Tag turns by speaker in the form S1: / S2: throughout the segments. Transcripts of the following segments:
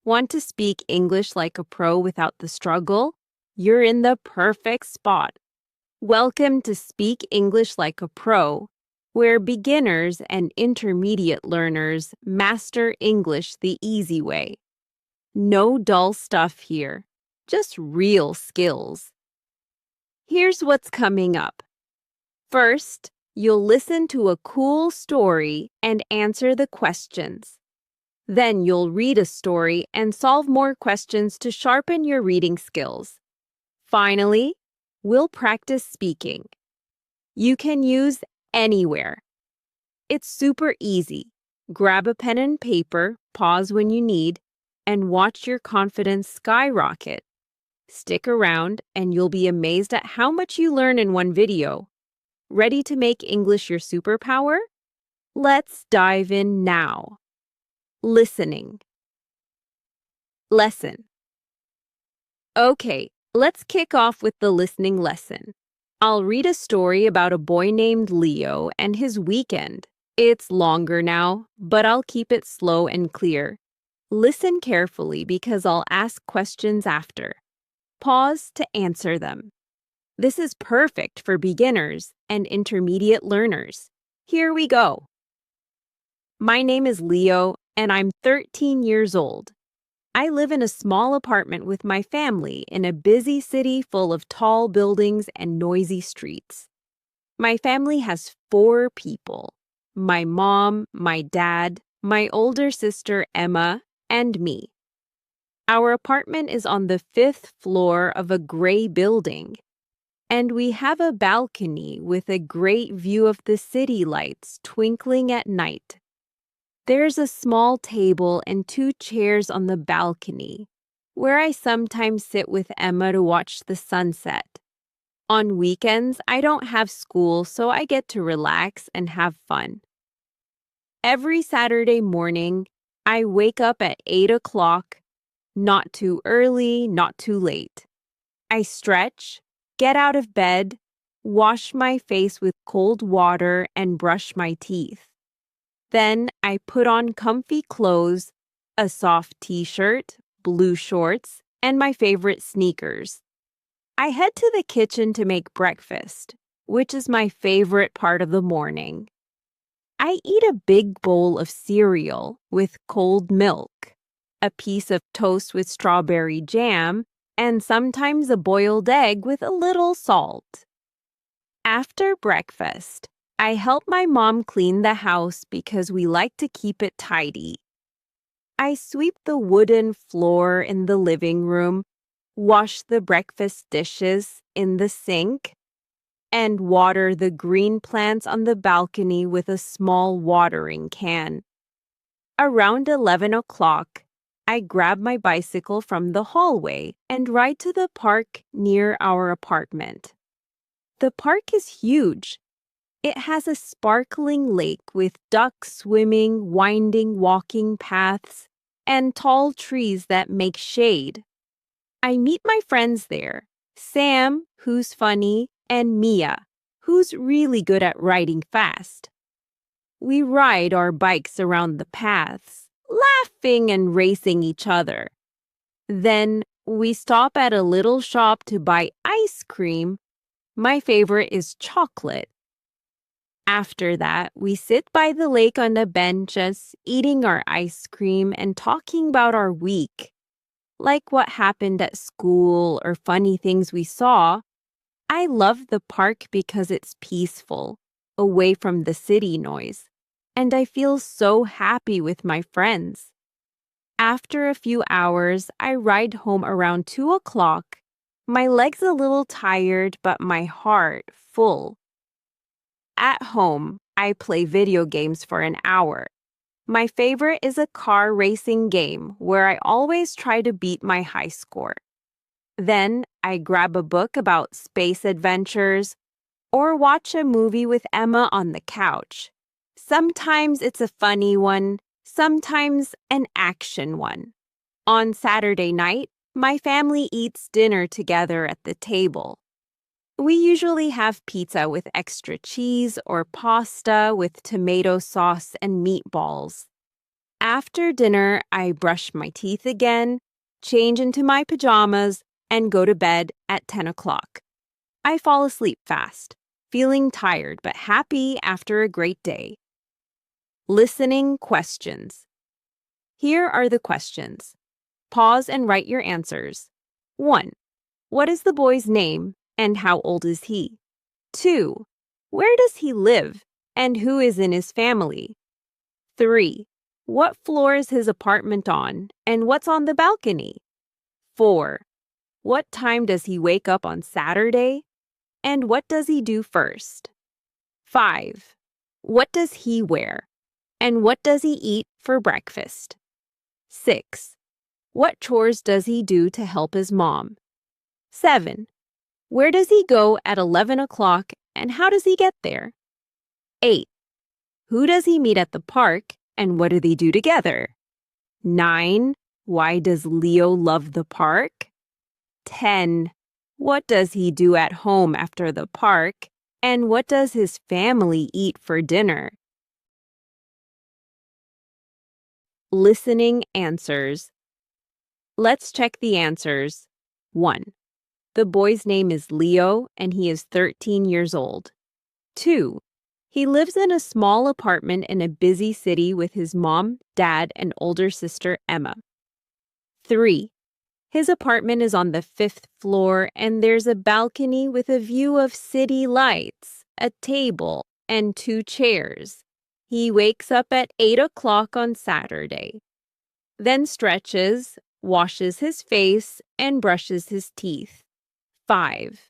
S1: Want to speak English like a pro without the struggle? You're in the perfect spot. Welcome to Speak English Like a Pro, where beginners and intermediate learners master English the easy way. No dull stuff here, just real skills. Here's what's coming up. First, you'll listen to a cool story and answer the questions. Then you'll read a story and solve more questions to sharpen your reading skills. Finally, we'll practice speaking. You can use anywhere. It's super easy. Grab a pen and paper, pause when you need, and watch your confidence skyrocket. Stick around and you'll be amazed at how much you learn in one video. Ready to make English your superpower? Let's dive in now. Listening. Lesson. Okay, let's kick off with the listening lesson. I'll read a story about a boy named Leo and his weekend. It's longer now, but I'll keep it slow and clear. Listen carefully because I'll ask questions after. Pause to answer them. This is perfect for beginners and intermediate learners. Here we go. My name is Leo, and I'm 13 years old. I live in a small apartment with my family in a busy city full of tall buildings and noisy streets. My family has 4 people: my mom, my dad, my older sister Emma, and me. Our apartment is on the 5th floor of a gray building, and we have a balcony with a great view of the city lights twinkling at night. There's a small table and 2 chairs on the balcony, where I sometimes sit with Emma to watch the sunset. On weekends, I don't have school, so I get to relax and have fun. Every Saturday morning, I wake up at 8 o'clock, not too early, not too late. I stretch, get out of bed, wash my face with cold water, and brush my teeth. Then I put on comfy clothes, a soft t-shirt, blue shorts, and my favorite sneakers. I head to the kitchen to make breakfast, which is my favorite part of the morning. I eat a big bowl of cereal with cold milk, a piece of toast with strawberry jam, and sometimes a boiled egg with a little salt. After breakfast, I help my mom clean the house because we like to keep it tidy. I sweep the wooden floor in the living room, wash the breakfast dishes in the sink, and water the green plants on the balcony with a small watering can. Around 11 o'clock, I grab my bicycle from the hallway and ride to the park near our apartment. The park is huge. It has a sparkling lake with ducks swimming, winding walking paths, and tall trees that make shade. I meet my friends there, Sam, who's funny, and Mia, who's really good at riding fast. We ride our bikes around the paths, laughing and racing each other. Then we stop at a little shop to buy ice cream. My favorite is chocolate. After that, we sit by the lake on the benches, eating our ice cream and talking about our week, like what happened at school or funny things we saw. I love the park because it's peaceful, away from the city noise, and I feel so happy with my friends. After a few hours, I ride home around 2 o'clock. My legs a little tired, but my heart full. At home, I play video games for an hour. My favorite is a car racing game where I always try to beat my high score. Then I grab a book about space adventures or watch a movie with Emma on the couch. Sometimes it's a funny one, sometimes an action one. On Saturday night, my family eats dinner together at the table. We usually have pizza with extra cheese or pasta with tomato sauce and meatballs. After dinner, I brush my teeth again, change into my pajamas, and go to bed at 10 o'clock. I fall asleep fast, feeling tired but happy after a great day. Listening questions. Here are the questions. Pause and write your answers. 1. What is the boy's name and how old is he? 2. Where does he live and who is in his family? 3. What floor is his apartment on and what's on the balcony? 4. What time does he wake up on Saturday? And what does he do first? 5. What does he wear? And what does he eat for breakfast? 6. What chores does he do to help his mom? 7. Where does he go at 11 o'clock and how does he get there? 8. Who does he meet at the park and what do they do together? 9. Why does Leo love the park? 10. What does he do at home after the park? And what does his family eat for dinner? Listening answers. Let's check the answers. 1. The boy's name is Leo and he is 13 years old. 2. He lives in a small apartment in a busy city with his mom, dad, and older sister, Emma. 3. His apartment is on the 5th floor and there's a balcony with a view of city lights, a table, and 2 chairs. He wakes up at 8 o'clock on Saturday, then stretches, washes his face, and brushes his teeth. 5.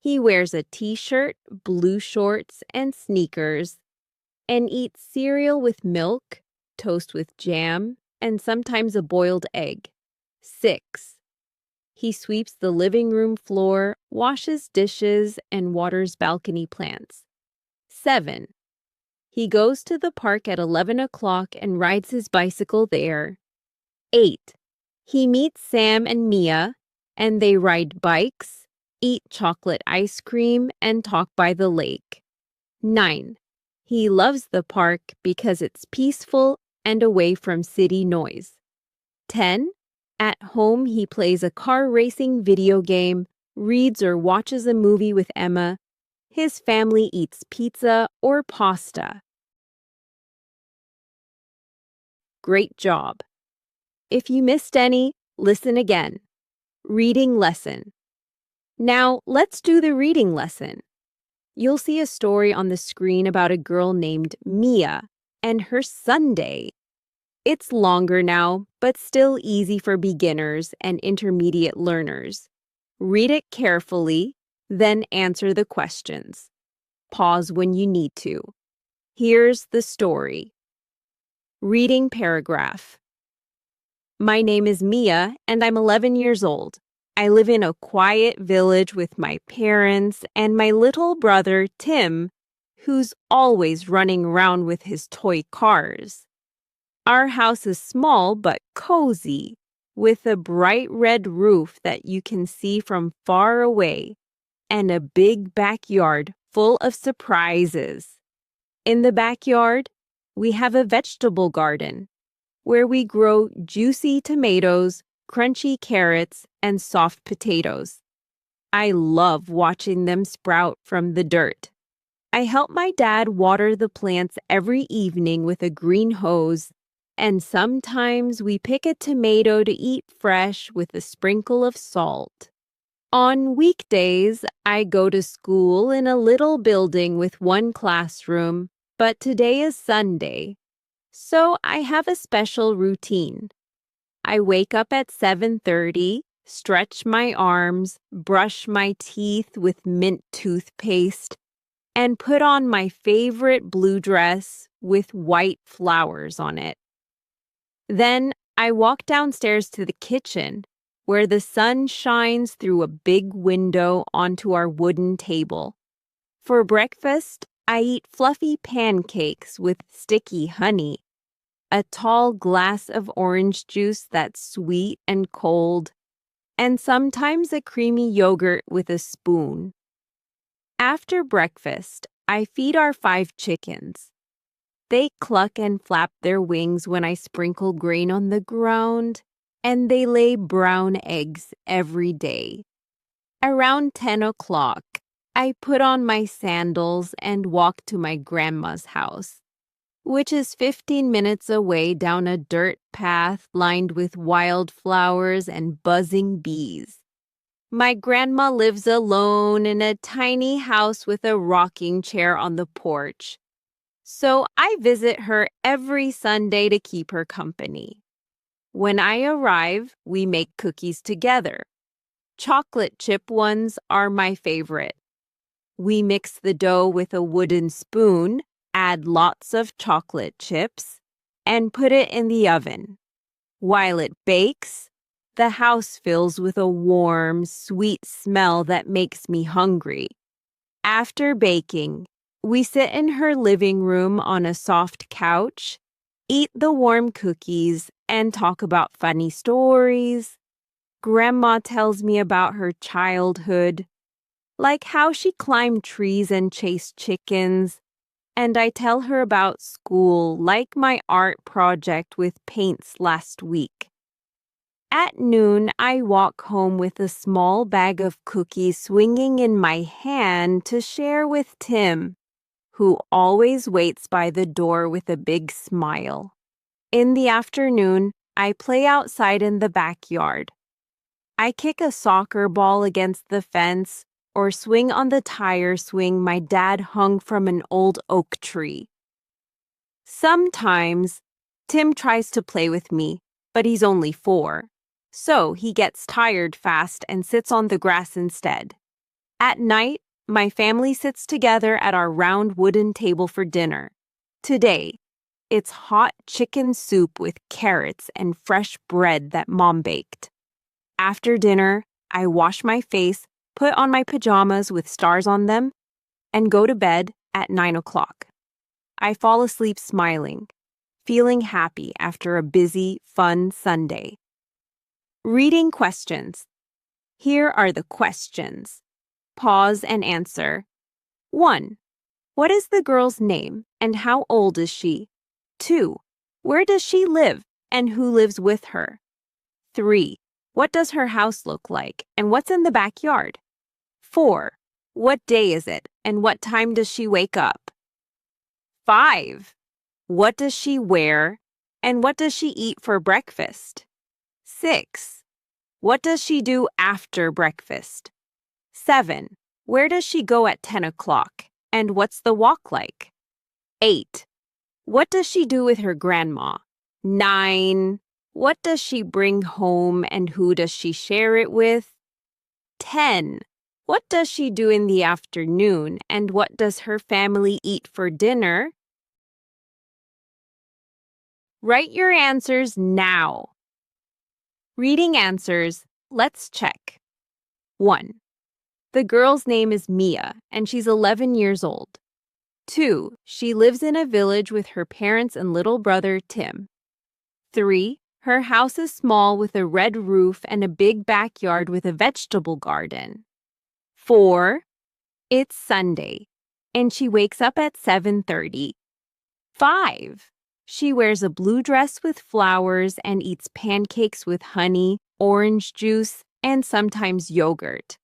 S1: He wears a t-shirt, blue shorts, and sneakers, and eats cereal with milk, toast with jam, and sometimes a boiled egg. 6. He sweeps the living room floor, washes dishes, and waters balcony plants. 7. He goes to the park at 11 o'clock and rides his bicycle there. 8. He meets Sam and Mia, and they ride bikes, eat chocolate ice cream, and talk by the lake. 9. He loves the park because it's peaceful and away from city noise. 10. At home, he plays a car racing video game, reads or watches a movie with Emma. His family eats pizza or pasta. Great job. If you missed any, listen again. Reading lesson. Now, let's do the reading lesson. You'll see a story on the screen about a girl named Mia and her Sunday. It's longer now, but still easy for beginners and intermediate learners. Read it carefully, then answer the questions. Pause when you need to. Here's the story. Reading paragraph. My name is Mia, and I'm 11 years old. I live in a quiet village with my parents and my little brother, Tim, who's always running around with his toy cars. Our house is small but cozy, with a bright red roof that you can see from far away, and a big backyard full of surprises. In the backyard, we have a vegetable garden where we grow juicy tomatoes, crunchy carrots, and soft potatoes. I love watching them sprout from the dirt. I help my dad water the plants every evening with a green hose, and sometimes we pick a tomato to eat fresh with a sprinkle of salt. On weekdays, I go to school in a little building with 1 classroom, but today is Sunday, so I have a special routine. I wake up at 7:30, stretch my arms, brush my teeth with mint toothpaste, and put on my favorite blue dress with white flowers on it. Then I walk downstairs to the kitchen, where the sun shines through a big window onto our wooden table. For breakfast, I eat fluffy pancakes with sticky honey, a tall glass of orange juice that's sweet and cold, and sometimes a creamy yogurt with a spoon. After breakfast, I feed our 5 chickens. They cluck and flap their wings when I sprinkle grain on the ground, and they lay brown eggs every day. Around 10 o'clock, I put on my sandals and walk to my grandma's house, which is 15 minutes away down a dirt path lined with wildflowers and buzzing bees. My grandma lives alone in a tiny house with a rocking chair on the porch. So I visit her every Sunday to keep her company. When I arrive, we make cookies together. Chocolate chip ones are my favorite. We mix the dough with a wooden spoon, add lots of chocolate chips, and put it in the oven. While it bakes, the house fills with a warm, sweet smell that makes me hungry. After baking, we sit in her living room on a soft couch, eat the warm cookies, and talk about funny stories. Grandma tells me about her childhood, like how she climbed trees and chased chickens, and I tell her about school, like my art project with paints last week. At noon, I walk home with a small bag of cookies swinging in my hand to share with Tim, who always waits by the door with a big smile. In the afternoon, I play outside in the backyard. I kick a soccer ball against the fence or swing on the tire swing my dad hung from an old oak tree. Sometimes, Tim tries to play with me, but he's only 4. So he gets tired fast and sits on the grass instead. At night, my family sits together at our round wooden table for dinner. Today, it's hot chicken soup with carrots and fresh bread that Mom baked. After dinner, I wash my face, put on my pajamas with stars on them, and go to bed at 9 o'clock. I fall asleep smiling, feeling happy after a busy, fun Sunday. Reading questions. Here are the questions. Pause and answer. 1. What is the girl's name and how old is she? 2. Where does she live and who lives with her? 3. What does her house look like and what's in the backyard? 4. What day is it and what time does she wake up? 5. What does she wear and what does she eat for breakfast? 6. What does she do after breakfast? 7. Where does she go at 10 o'clock and what's the walk like? 8. What does she do with her grandma? 9. What does she bring home and who does she share it with? 10. What does she do in the afternoon and what does her family eat for dinner? Write your answers now. Reading answers, let's check. 1. The girl's name is Mia and she's 11 years old. 2. She lives in a village with her parents and little brother Tim. 3. Her house is small with a red roof and a big backyard with a vegetable garden. 4. It's Sunday, and she wakes up at 7:30. 5. She wears a blue dress with flowers and eats pancakes with honey, orange juice, and sometimes yogurt.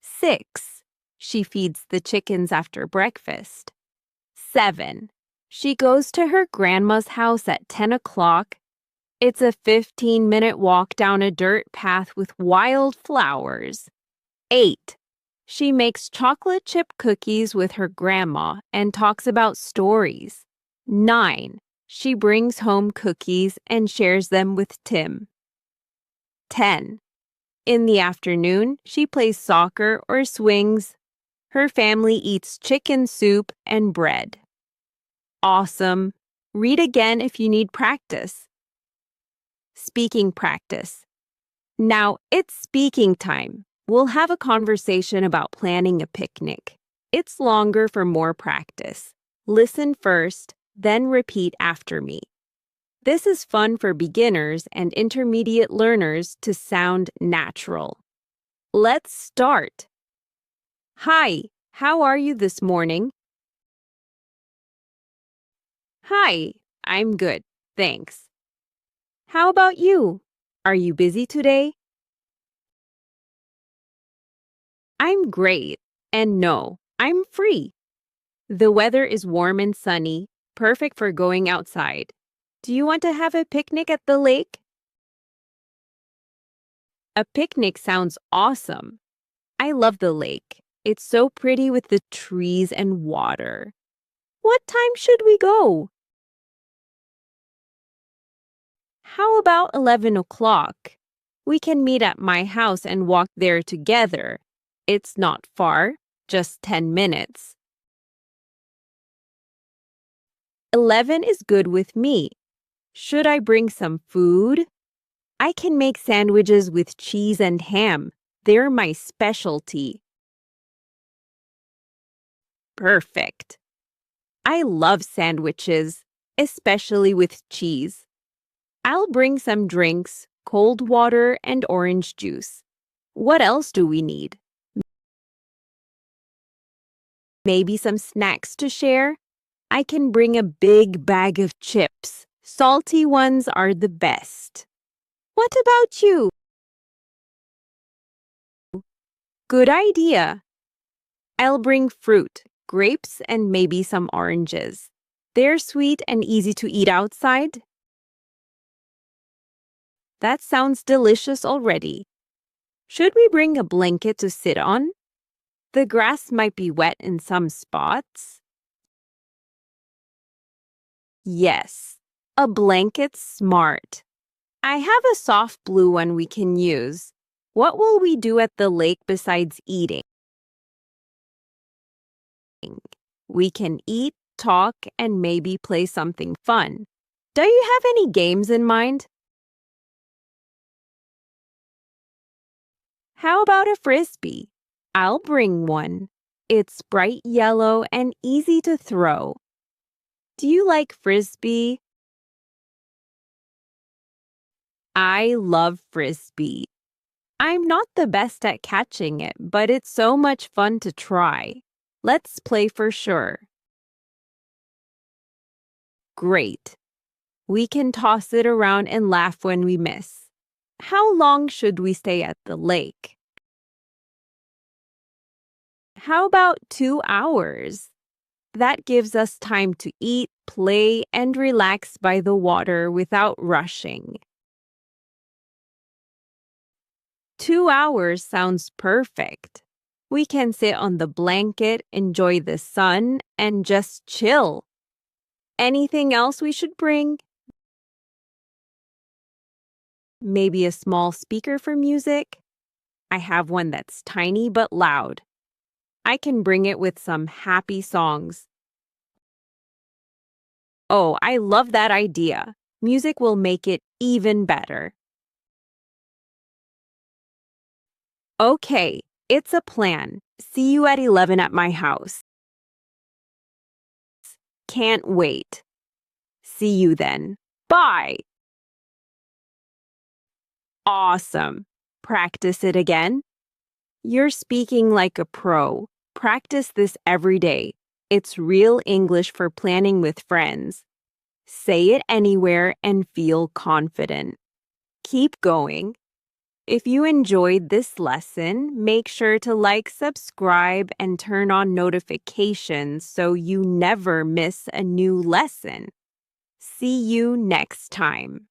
S1: 6. She feeds the chickens after breakfast. 7. She goes to her grandma's house at 10 o'clock. It's a 15-minute walk down a dirt path with wild flowers. 8. She makes chocolate chip cookies with her grandma and talks about stories. 9. She brings home cookies and shares them with Tim. 10. In the afternoon, she plays soccer or swings. Her family eats chicken soup and bread. Awesome. Read again if you need practice. Speaking practice. Now it's speaking time. We'll have a conversation about planning a picnic. It's longer for more practice. Listen first, then repeat after me. This is fun for beginners and intermediate learners to sound natural. Let's start. Hi, how are you this morning? Hi, I'm good, thanks. How about you? Are you busy today? I'm great. And no, I'm free. The weather is warm and sunny, perfect for going outside. Do you want to have a picnic at the lake? A picnic sounds awesome. I love the lake. It's so pretty with the trees and water. What time should we go? How about 11 o'clock? We can meet at my house and walk there together. It's not far, just 10 minutes. 11 is good with me. Should I bring some food? I can make sandwiches with cheese and ham. They're my specialty. Perfect. I love sandwiches, especially with cheese. I'll bring some drinks, cold water, and orange juice. What else do we need? Maybe some snacks to share? I can bring a big bag of chips. Salty ones are the best. What about you? Good idea. I'll bring fruit, grapes, and maybe some oranges. They're sweet and easy to eat outside. That sounds delicious already. Should we bring a blanket to sit on? The grass might be wet in some spots. Yes, a blanket's smart. I have a soft blue one we can use. What will we do at the lake besides eating? We can eat, talk, and maybe play something fun. Do you have any games in mind? How about a frisbee? I'll bring one. It's bright yellow and easy to throw. Do you like frisbee? I love frisbee. I'm not the best at catching it, but it's so much fun to try. Let's play for sure. Great. We can toss it around and laugh when we miss. How long should we stay at the lake? How about 2 hours? That gives us time to eat, play, and relax by the water without rushing. 2 hours sounds perfect. We can sit on the blanket, enjoy the sun, and just chill. Anything else we should bring? Maybe a small speaker for music? I have one that's tiny but loud. I can bring it with some happy songs. Oh, I love that idea. Music will make it even better. Okay, it's a plan. See you at 11 at my house. Can't wait. See you then. Bye. Awesome. Practice it again. You're speaking like a pro. Practice this every day. It's real English for planning with friends. Say it anywhere and feel confident. Keep going. If you enjoyed this lesson, make sure to like, subscribe, and turn on notifications so you never miss a new lesson. See you next time.